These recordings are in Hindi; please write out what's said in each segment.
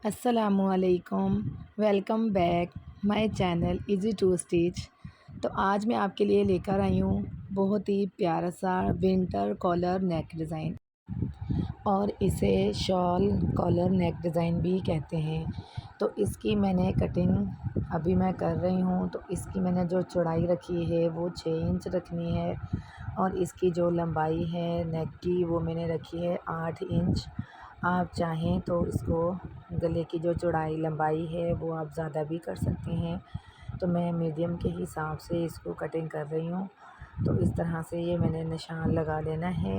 अस्सलामुअलैकुम। Welcome back my channel easy to stitch. तो आज मैं आपके लिए लेकर आई हूँ बहुत ही प्यारा सा विंटर कॉलर नेक डिज़ाइन, और इसे शॉल कॉलर नेक डिज़ाइन भी कहते हैं। तो इसकी मैंने कटिंग अभी मैं कर रही हूँ। तो इसकी मैंने जो चौड़ाई रखी है वो 6 इंच रखनी है, और इसकी जो लंबाई है नेक की वो मैंने रखी है 8 इंच। आप चाहें तो इसको गले की जो चौड़ाई लंबाई है वो आप ज़्यादा भी कर सकते हैं। तो मैं मीडियम के हिसाब से इसको कटिंग कर रही हूँ। तो इस तरह से ये मैंने निशान लगा लेना है।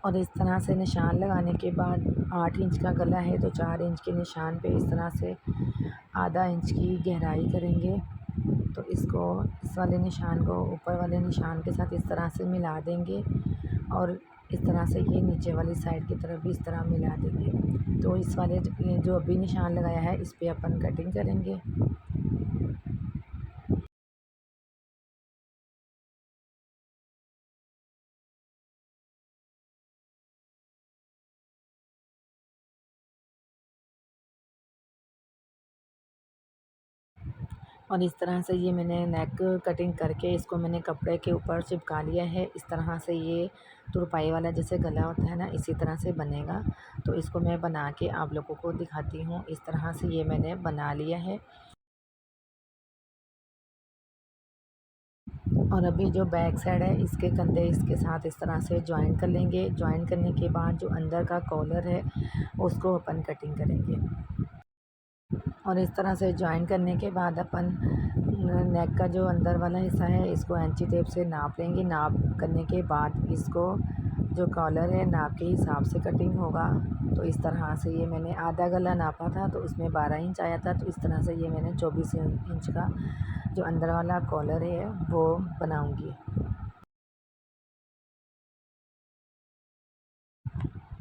और इस तरह से निशान लगाने के बाद 8 इंच का गला है तो 4 इंच के निशान पे इस तरह से आधा इंच की गहराई करेंगे। तो इसको इस वाले निशान को ऊपर वाले निशान के साथ इस तरह से मिला देंगे, और इस तरह से ये नीचे वाली साइड की तरफ भी इस तरह मिला देंगे। तो इस वाले जो अभी निशान लगाया है इस पे अपन कटिंग करेंगे। और इस तरह से ये मैंने नेक कटिंग करके इसको मैंने कपड़े के ऊपर चिपका लिया है। इस तरह से ये तुरपाई वाला जैसे गला होता है ना, इसी तरह से बनेगा। तो इसको मैं बना के आप लोगों को दिखाती हूँ। इस तरह से ये मैंने बना लिया है। और अभी जो बैक साइड है इसके कंधे इसके साथ इस तरह से जॉइन कर लेंगे। जॉइन करने के बाद जो अंदर का कॉलर है उसको अपन कटिंग करेंगे। और इस तरह से जॉइन करने के बाद अपन नेक का जो अंदर वाला हिस्सा है इसको ऐंची टेप से नाप लेंगे। नाप करने के बाद इसको जो कॉलर है नाप के हिसाब से कटिंग होगा। तो इस तरह से ये मैंने आधा गला नापा था तो उसमें 12 इंच आया था। तो इस तरह से ये मैंने 24 इंच का जो अंदर वाला कॉलर है वो बनाऊंगी।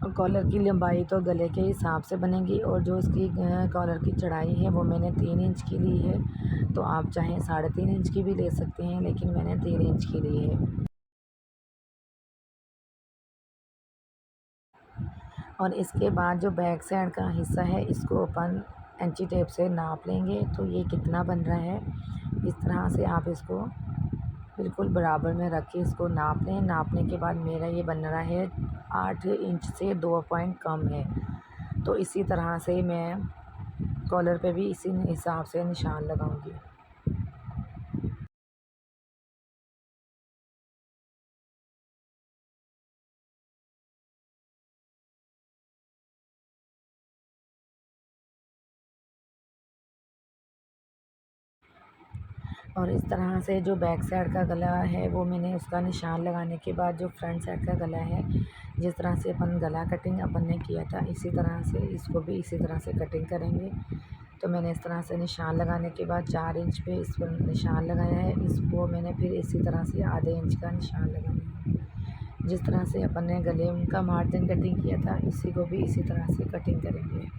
और कॉलर की लंबाई तो गले के हिसाब से बनेगी, और जो इसकी कॉलर की चौड़ाई है वो मैंने 3 इंच की ली है। तो आप चाहें 3.5 इंच की भी ले सकते हैं, लेकिन मैंने 3 इंच की ली है। और इसके बाद जो बैक साइड का हिस्सा है इसको अपन ऐंची टेप से नाप लेंगे। तो ये कितना बन रहा है इस तरह से आप इसको बिल्कुल बराबर में रख के इसको नाप लें। नापने के बाद मेरा ये बन रहा है 8 इंच से 2 पॉइंट कम है। तो इसी तरह से मैं कॉलर पे भी इसी हिसाब से निशान लगाऊंगी। और इस तरह से जो बैक साइड का गला है वो मैंने उसका निशान लगाने के बाद जो फ्रंट साइड का गला है, जिस तरह से अपन गला कटिंग अपन ने किया था इसी तरह से इसको भी इसी तरह से कटिंग करेंगे। तो मैंने इस तरह से निशान लगाने के बाद 4 इंच पे इस पर निशान लगाया है। इसको मैंने फिर इसी तरह से आधे इंच का निशान लगाना है। जिस तरह से अपन ने गले का मार्जिन कटिंग किया था इसी को भी इसी तरह से कटिंग करेंगे।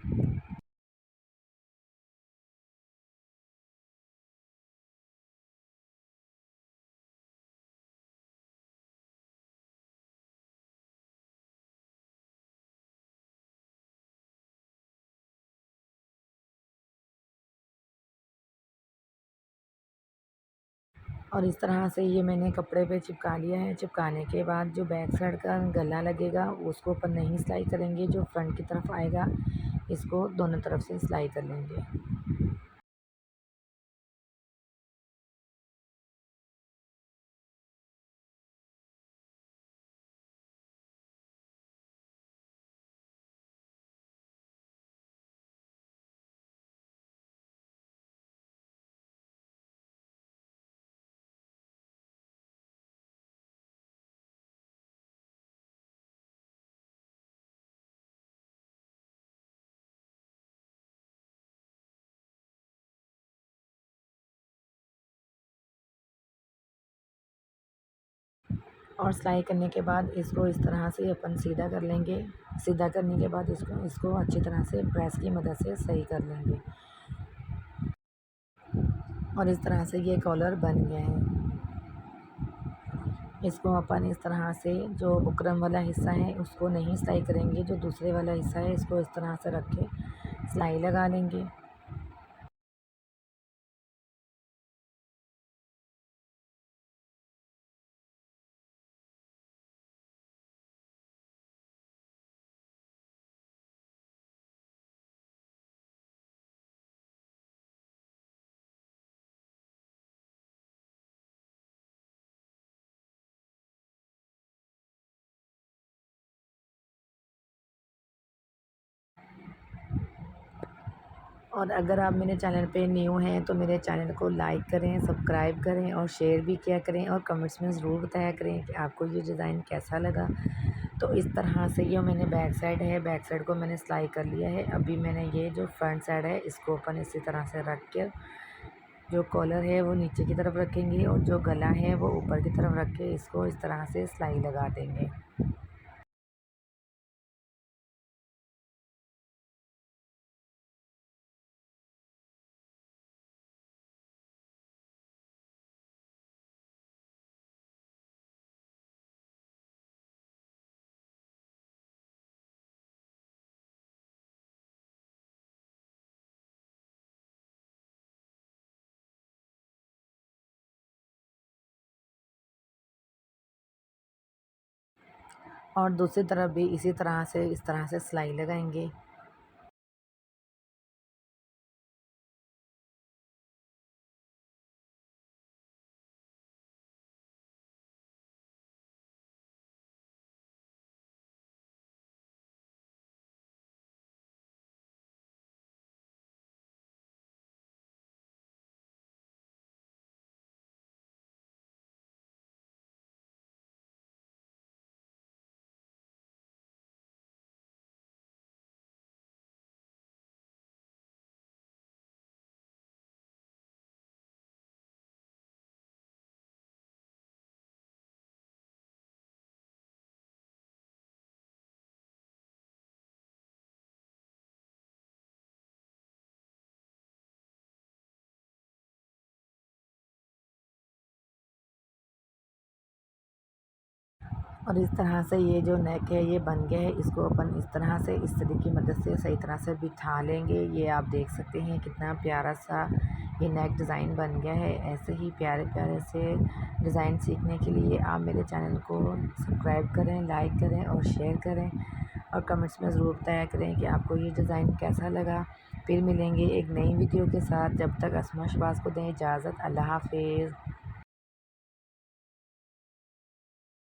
और इस तरह से ये मैंने कपड़े पे चिपका लिया है। चिपकाने के बाद जो बैक साइड का गला लगेगा उसको ऊपर नहीं सिलाई करेंगे, जो फ्रंट की तरफ आएगा इसको दोनों तरफ से सिलाई कर लेंगे। और सिलाई करने के बाद इसको इस तरह से अपन सीधा कर लेंगे। सीधा करने के बाद इसको इसको अच्छी तरह से प्रेस की मदद से सही कर लेंगे। और इस तरह से ये कॉलर बन गया है। इसको अपन इस तरह से जो बुकरम वाला हिस्सा है उसको नहीं सिलाई करेंगे, जो दूसरे वाला हिस्सा है इसको इस तरह से रख के सिलाई लगा लेंगे। और अगर आप मेरे चैनल पे न्यू हैं तो मेरे चैनल को लाइक करें, सब्सक्राइब करें और शेयर भी किया करें और कमेंट्स में ज़रूर बताया करें कि आपको ये डिज़ाइन कैसा लगा। तो इस तरह से ये मैंने बैक साइड है, बैक साइड को मैंने सिलाई कर लिया है। अभी मैंने ये जो फ्रंट साइड है इसको अपन इसी तरह से रख कर जो कॉलर है वो नीचे की तरफ रखेंगे और जो गला है वो ऊपर की तरफ रख के इसको इस तरह से सिलाई लगा देंगे। और दूसरी तरफ भी इसी तरह से इस तरह से सिलाई लगाएंगे। और इस तरह से ये जो नेक है ये बन गया है। इसको अपन इस तरह से इस तरीके की मदद से सही तरह से बिठा लेंगे। ये आप देख सकते हैं कितना प्यारा सा ये नेक डिज़ाइन बन गया है। ऐसे ही प्यारे प्यारे से डिज़ाइन सीखने के लिए आप मेरे चैनल को सब्सक्राइब करें, लाइक करें और शेयर करें और कमेंट्स में ज़रूर बताया करें कि आपको ये डिज़ाइन कैसा लगा। फिर मिलेंगे एक नई वीडियो के साथ। जब तक अस्मा शहबाज को दें इजाज़त। अल्लाह हाफिज़।